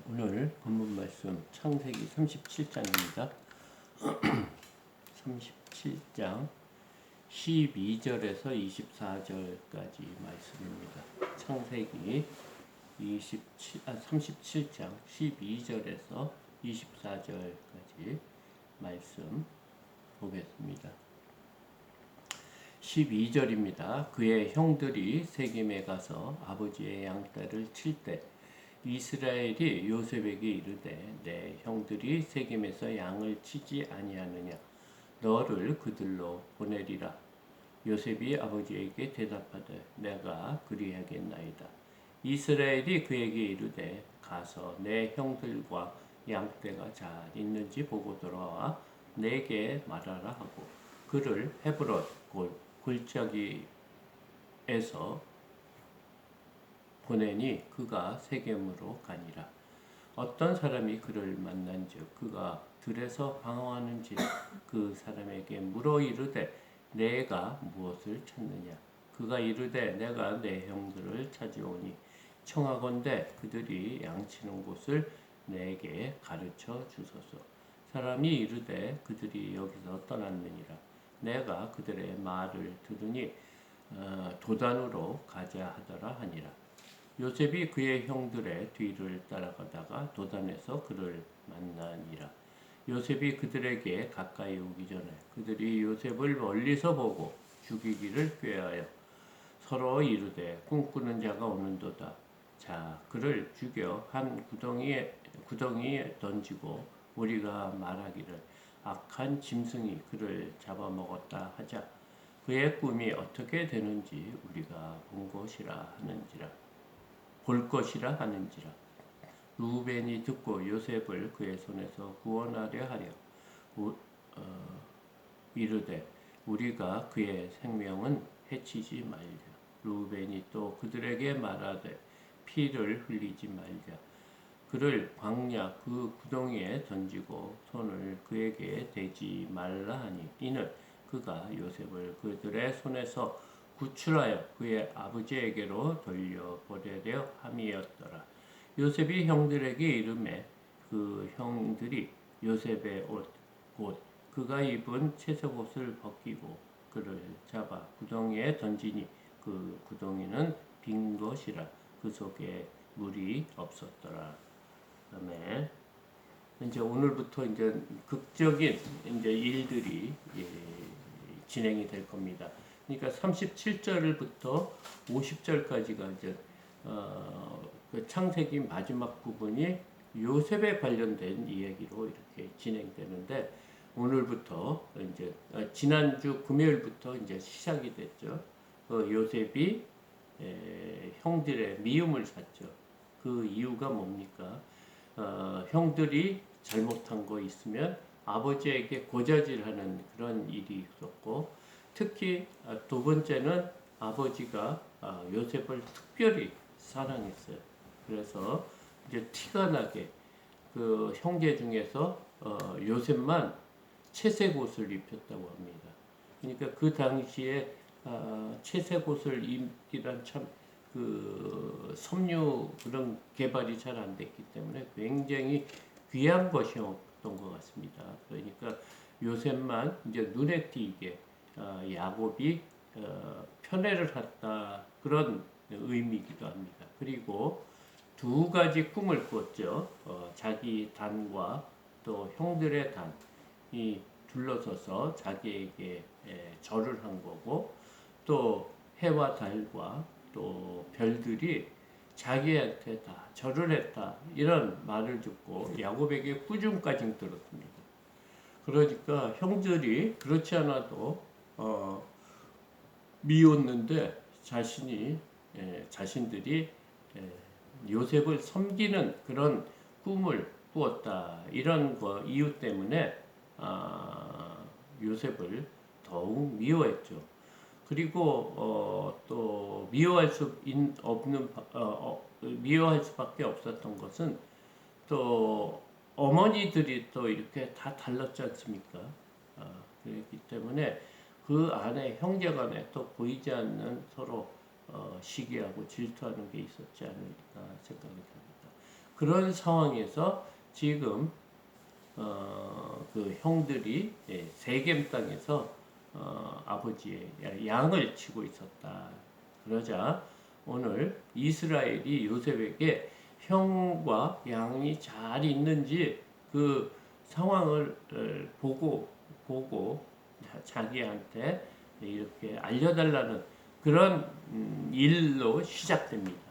오늘 본문 말씀 창세기 37장입니다. 37장 12절에서 24절까지 말씀입니다. 창세기 37장 12절에서 24절까지 말씀 보겠습니다. 12절입니다. 그의 형들이 세겜에 가서 아버지의 양떼를 칠 때 이스라엘이 요셉에게 이르되 내 형들이 세겜에서 양을 치지 아니하느냐 너를 그들로 보내리라. 요셉이 아버지에게 대답하되 내가 그리하겠나이다. 이스라엘이 그에게 이르되 가서 내 형들과 양떼가 잘 있는지 보고 돌아와 내게 말하라 하고 그를 헤브론 골짜기에서 보내니 그가 세겜으로 가니라. 어떤 사람이 그를 만난즉 그가 들에서 방황하는지 그 사람에게 물어 이르되 내가 무엇을 찾느냐. 그가 이르되 내가 내 형들을 찾아오니 청하건대 그들이 양치는 곳을 내게 가르쳐 주소서. 사람이 이르되 그들이 여기서 떠났느니라. 내가 그들의 말을 들으니 도단으로 가자 하더라 하니라. 요셉이 그의 형들의 뒤를 따라가다가 도단에서 그를 만나니라. 요셉이 그들에게 가까이 오기 전에 그들이 요셉을 멀리서 보고 죽이기를 꾀하여 서로 이르되 꿈꾸는 자가 오는도다. 자, 그를 죽여 한 구덩이에 던지고 우리가 말하기를 악한 짐승이 그를 잡아먹었다 하자. 그의 꿈이 어떻게 되는지 우리가 볼 것이라 하는지라. 루벤이 듣고 요셉을 그의 손에서 구원하려 하려 이르되 우리가 그의 생명은 해치지 말자. 루벤이 또 그들에게 말하되 피를 흘리지 말자. 그를 광야 그 구덩이에 던지고 손을 그에게 대지 말라 하니 이는 그가 요셉을 그들의 손에서 구출하여 그의 아버지에게로 돌려보내려 함이었더라. 요셉이 형들에게 이르매 그 형들이 요셉의 곧 그가 입은 채색옷을 벗기고 그를 잡아 구덩이에 던지니 그 구덩이는 빈 것이라 그 속에 물이 없었더라. 그다음에 이제 오늘부터 이제 극적인 이제 일들이 진행이 될 겁니다. 그러니까 37절부터 50절까지가 이제 그 창세기 마지막 부분이 요셉에 관련된 이야기로 이렇게 진행되는데 오늘부터 이제 지난주 금요일부터 이제 시작이 됐죠. 요셉이 형들의 미움을 샀죠. 그 이유가 뭡니까? 형들이 잘못한 거 있으면 아버지에게 고자질하는 그런 일이 있었고 특히 두 번째는 아버지가 요셉을 특별히 사랑했어요. 그래서 이제 티가 나게 그 형제 중에서 요셉만 채색 옷을 입혔다고 합니다. 그러니까 그 당시에 채색 옷을 입기란 참 그 섬유 그런 개발이 잘 안 됐기 때문에 굉장히 귀한 것이었던 것 같습니다. 그러니까 요셉만 이제 눈에 띄게 야곱이 편애를 했다 그런 의미이기도 합니다. 그리고 두 가지 꿈을 꿨죠. 자기 단과 또 형들의 단이 둘러서서 자기에게 절을 한 거고 또 해와 달과 또 별들이 자기한테 다 절을 했다 이런 말을 듣고 야곱에게 꾸중까지 들었습니다. 그러니까 형들이 그렇지 않아도 미웠는데 자신들이 요셉을 섬기는 그런 꿈을 꾸었다 이런 이유 때문에 요셉을 더욱 미워했죠. 그리고 또 미워할 수밖에 없었던 것은 또 어머니들이 또 이렇게 다 달랐지 않습니까? 그렇기 때문에 그 안에 형제간에 또 보이지 않는 서로 시기하고 질투하는 게 있었지 않을까 생각이 듭니다. 그런 상황에서 지금 그 형들이 세겜 땅에서 아버지의 양을 치고 있었다. 그러자 오늘 이스라엘이 요셉에게 형과 양이 잘 있는지 그 상황을 보고 자기한테 이렇게 알려달라는 그런 일로 시작됩니다.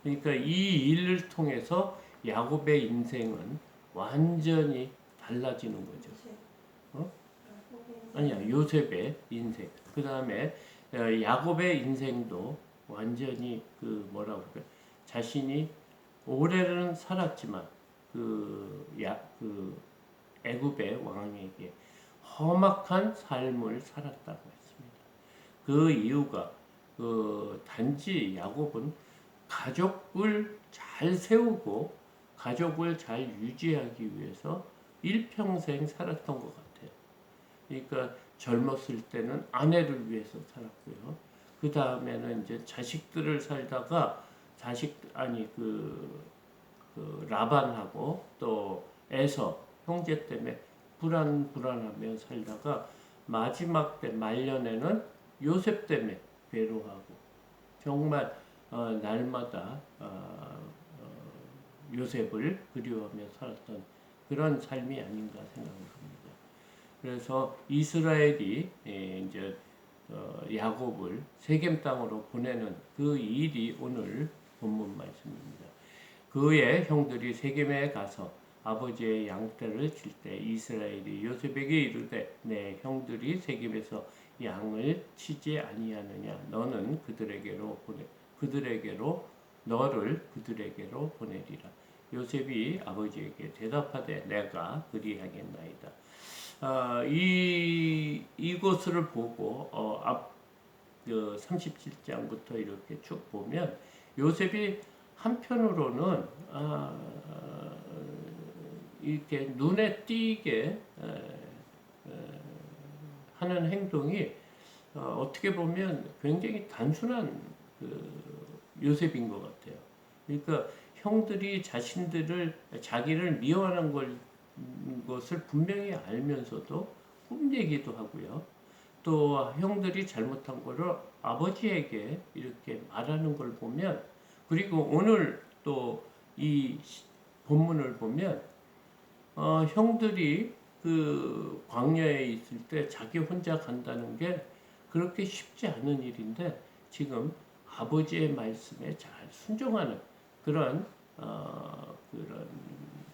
그러니까 이 일을 통해서 야곱의 인생은 완전히 달라지는 거죠. 어? 아니야, 요셉의 인생. 그 다음에 야곱의 인생도 완전히 그 뭐라고 그래? 자신이 오래는 살았지만 그 애굽의 왕에게 험악한 삶을 살았다고 했습니다. 그 이유가 단지 야곱은 가족을 잘 세우고 가족을 잘 유지하기 위해서 일평생 살았던 것 같아요. 그러니까 젊었을 때는 아내를 위해서 살았고요. 그 다음에는 이제 자식들을 살다가 그 라반하고 또 에서 형제 때문에 불안하며 살다가 마지막 때 말년에는 요셉 때문에 괴로워하고 정말 날마다 요셉을 그리워하며 살았던 그런 삶이 아닌가 생각합니다. 그래서 이스라엘이 이제 야곱을 세겜 땅으로 보내는 그 일이 오늘 본문 말씀입니다. 그의 형들이 세겜에 가서 아버지의 양떼를 칠 때 이스라엘이 요셉에게 이르되 내 형들이 세겜에서 양을 치지 아니하느냐 너는 너를 그들에게로 보내리라. 요셉이 아버지에게 대답하되 내가 그리하겠나이다. 이것을 보고 그 37장부터 이렇게 쭉 보면 요셉이 한편으로는 이렇게 눈에 띄게 하는 행동이 어떻게 보면 굉장히 단순한 요셉인 것 같아요. 그러니까 형들이 자기를 미워하는 것을 분명히 알면서도 뽐내기도 하고요. 또 형들이 잘못한 것을 아버지에게 이렇게 말하는 걸 보면 그리고 오늘 또 이 본문을 보면 형들이 그 광야에 있을 때 자기 혼자 간다는 게 그렇게 쉽지 않은 일인데 지금 아버지의 말씀에 잘 순종하는 그런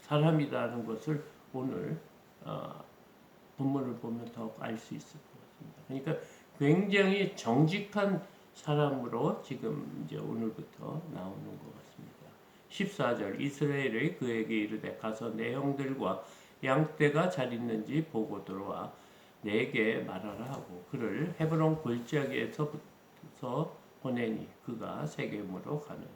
사람이라는 것을 오늘 본문을 보면 더욱 알 수 있을 것 같습니다. 그러니까 굉장히 정직한 사람으로 지금 이제 오늘부터 나오는 것 같습니다. 14절 이스라엘이 그에게 이르되 가서 내 형들과 양떼가 잘 있는지 보고 들어와 내게 말하라 하고 그를 헤브론 골짜기에서부터 보내니 그가 세겜으로 가느라.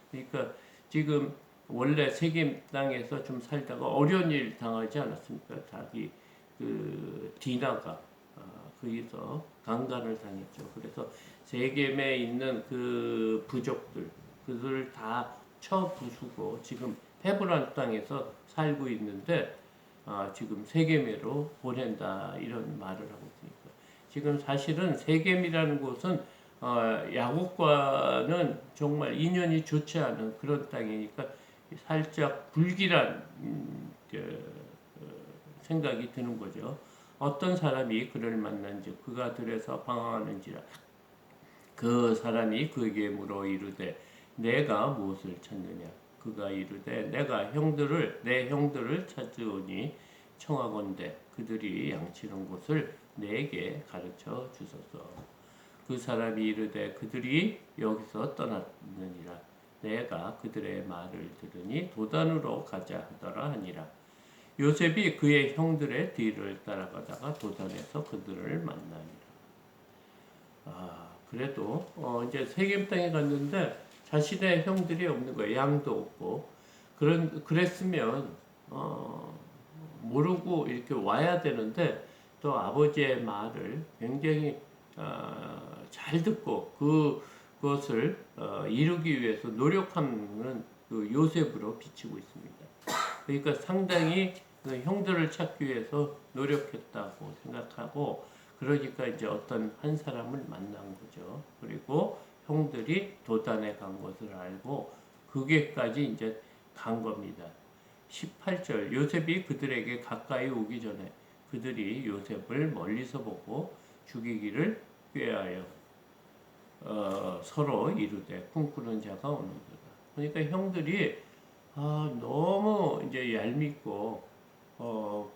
그러니까 지금 원래 세겜 땅에서 좀 살다가 어려운 일 당하지 않았습니까? 자기 그 디나가 거기서 강간을 당했죠. 그래서 세겜에 있는 그 부족들 그들을 다 쳐 부수고 지금 헤브론 땅에서 살고 있는데 지금 세겜으로 보낸다 이런 말을 하고 있으니까 지금 사실은 세겜이라는 곳은 야곱과는 정말 인연이 좋지 않은 그런 땅이니까 살짝 불길한 생각이 드는 거죠. 어떤 사람이 그를 만난즉 그가 들에서 방황하는지라 그 사람이 그에게 물어 이르되 내가 무엇을 찾느냐 그가 이르되 내가 내 형들을 찾으오니 청하건대 그들이 양치는 곳을 내게 가르쳐 주소서. 그 사람이 이르되 그들이 여기서 떠났느니라 내가 그들의 말을 들으니 도단으로 가자 하더라 하니라. 요셉이 그의 형들의 뒤를 따라가다가 도단에서 그들을 만나니라. 그래도 이제 세겜 땅에 갔는데 자신의 형들이 없는 거예요. 양도 없고. 그랬으면 모르고 이렇게 와야 되는데 또 아버지의 말을 굉장히 잘 듣고 그것을 이루기 위해서 노력하는 그 요셉으로 비치고 있습니다. 그러니까 상당히 그 형들을 찾기 위해서 노력했다고 생각하고, 그러니까 이제 어떤 한 사람을 만난 거죠. 그리고 형들이 도단에 간 것을 알고 그게까지 이제 간 겁니다. 18절, 요셉이 그들에게 가까이 오기 전에 그들이 요셉을 멀리서 보고 죽이기를 꾀하여 서로 이르되 꿈꾸는 자가 오는도다. 그러니까 형들이 너무 이제 얄밉고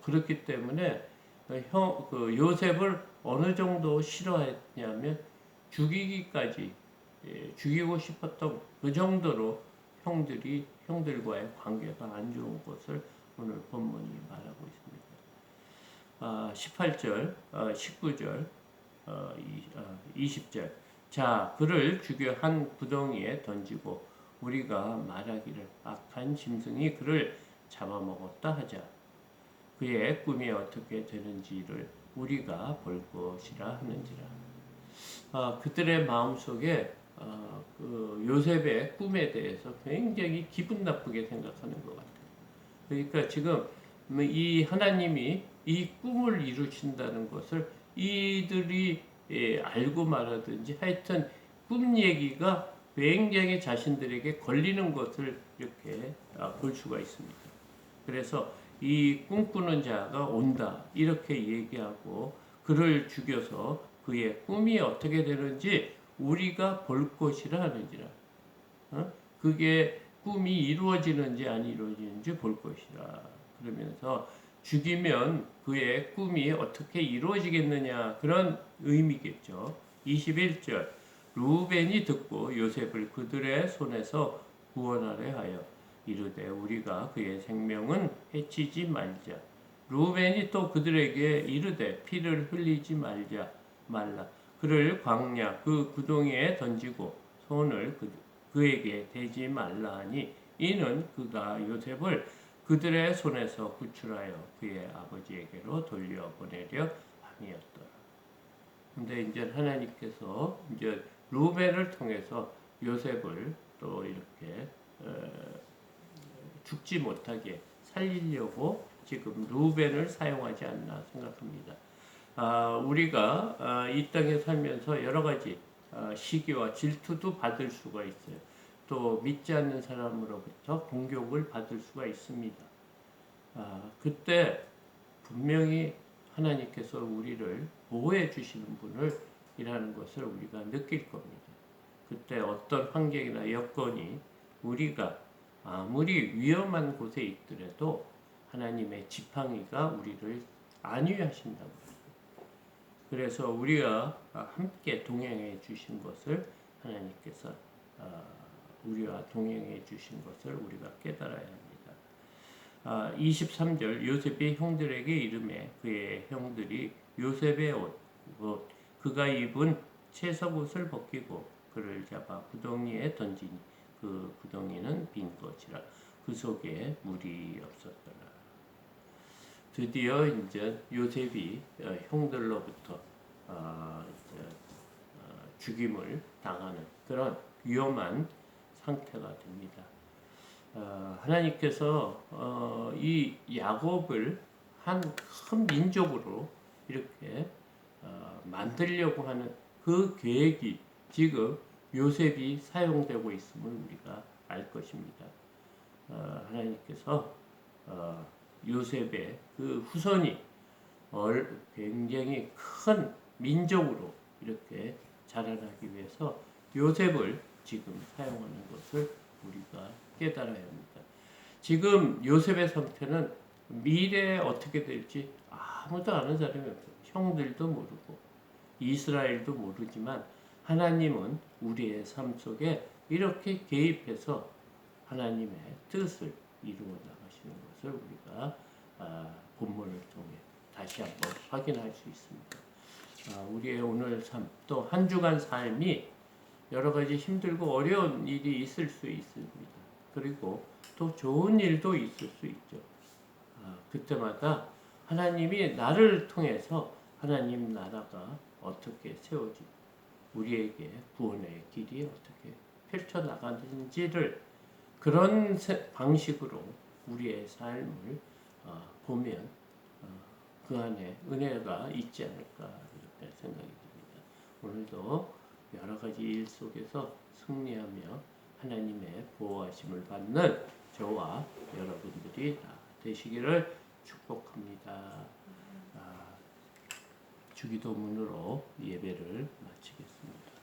그렇기 때문에 그 요셉을 어느 정도 싫어했냐면 죽이기까지, 죽이고 싶었던 그 정도로 형들과의 관계가 안 좋은 것을 오늘 본문이 말하고 있습니다. 18절, 19절, 20절. 자, 그를 죽여 한 구덩이에 던지고 우리가 말하기를 악한 짐승이 그를 잡아먹었다 하자. 그의 꿈이 어떻게 되는지를 우리가 볼 것이라 하는지라. 그들의 마음속에 그 요셉의 꿈에 대해서 굉장히 기분 나쁘게 생각하는 것 같아요. 그러니까 지금 이 하나님이 이 꿈을 이루신다는 것을 이들이 알고 말하든지 하여튼 꿈 얘기가 굉장히 자신들에게 걸리는 것을 이렇게 볼 수가 있습니다. 그래서 이 꿈꾸는 자가 온다 이렇게 얘기하고 그를 죽여서 그의 꿈이 어떻게 되는지 우리가 볼 것이라 하는지라. 그게 꿈이 이루어지는지 안 이루어지는지 볼 것이라. 그러면서 죽이면 그의 꿈이 어떻게 이루어지겠느냐 그런 의미겠죠. 21절, 루벤이 듣고 요셉을 그들의 손에서 구원하려 하여 이르되 우리가 그의 생명은 해치지 말자. 루벤이 또 그들에게 이르되 피를 흘리지 말라. 그를 광야 그 구덩이에 던지고 손을 그에게 대지 말라 하니 이는 그가 요셉을 그들의 손에서 구출하여 그의 아버지에게로 돌려보내려 함이었더라. 근데 이제 하나님께서 이제 루벤을 통해서 요셉을 또 이렇게 죽지 못하게 살리려고 지금 루벤을 사용하지 않나 생각합니다. 우리가 이 땅에 살면서 여러 가지 시기와 질투도 받을 수가 있어요. 또 믿지 않는 사람으로부터 공격을 받을 수가 있습니다. 그때 분명히 하나님께서 우리를 보호해 주시는 분을 이라는 것을 우리가 느낄 겁니다. 그때 어떤 환경이나 여건이 우리가 아무리 위험한 곳에 있더라도 하나님의 지팡이가 우리를 안위하신다고. 그래서 우리가 함께 동행해 주신 것을 하나님께서 우리와 동행해 주신 것을 우리가 깨달아야 합니다. 23절 요셉이 형들에게 이르매 그의 형들이 요셉의 옷 그가 입은 채석옷을 벗기고 그를 잡아 구덩이에 던지니 그 구덩이는 빈 것이라 그 속에 물이 없었더라. 드디어 이제 요셉이 형들로부터 죽임을 당하는 그런 위험한 상태가 됩니다. 하나님께서 이 야곱을 한 큰 민족으로 이렇게 만들려고 하는 그 계획이 지금 요셉이 사용되고 있음을 우리가 알 것입니다. 하나님께서 요셉의 그 후손이 굉장히 큰 민족으로 이렇게 자라나기 위해서 요셉을 지금 사용하는 것을 우리가 깨달아야 합니다. 지금 요셉의 상태는 미래에 어떻게 될지 아무도 아는 사람이 없어요. 형들도 모르고 이스라엘도 모르지만 하나님은 우리의 삶 속에 이렇게 개입해서 하나님의 뜻을 이루어 나가시는 것을 우리가 본문을 통해 다시 한번 확인할 수 있습니다. 우리의 오늘 삶, 또 한 주간 삶이 여러 가지 힘들고 어려운 일이 있을 수 있습니다. 그리고 또 좋은 일도 있을 수 있죠. 그때마다 하나님이 나를 통해서 하나님 나라가 어떻게 세워지고 우리에게 구원의 길이 어떻게 펼쳐나가는지를 그런 방식으로 우리의 삶을 보면 그 안에 은혜가 있지 않을까 이렇게 생각이 듭니다. 오늘도 여러 가지 일 속에서 승리하며 하나님의 보호하심을 받는 저와 여러분들이 다 되시기를 축복합니다. 주기도문으로 예배를 마치겠습니다.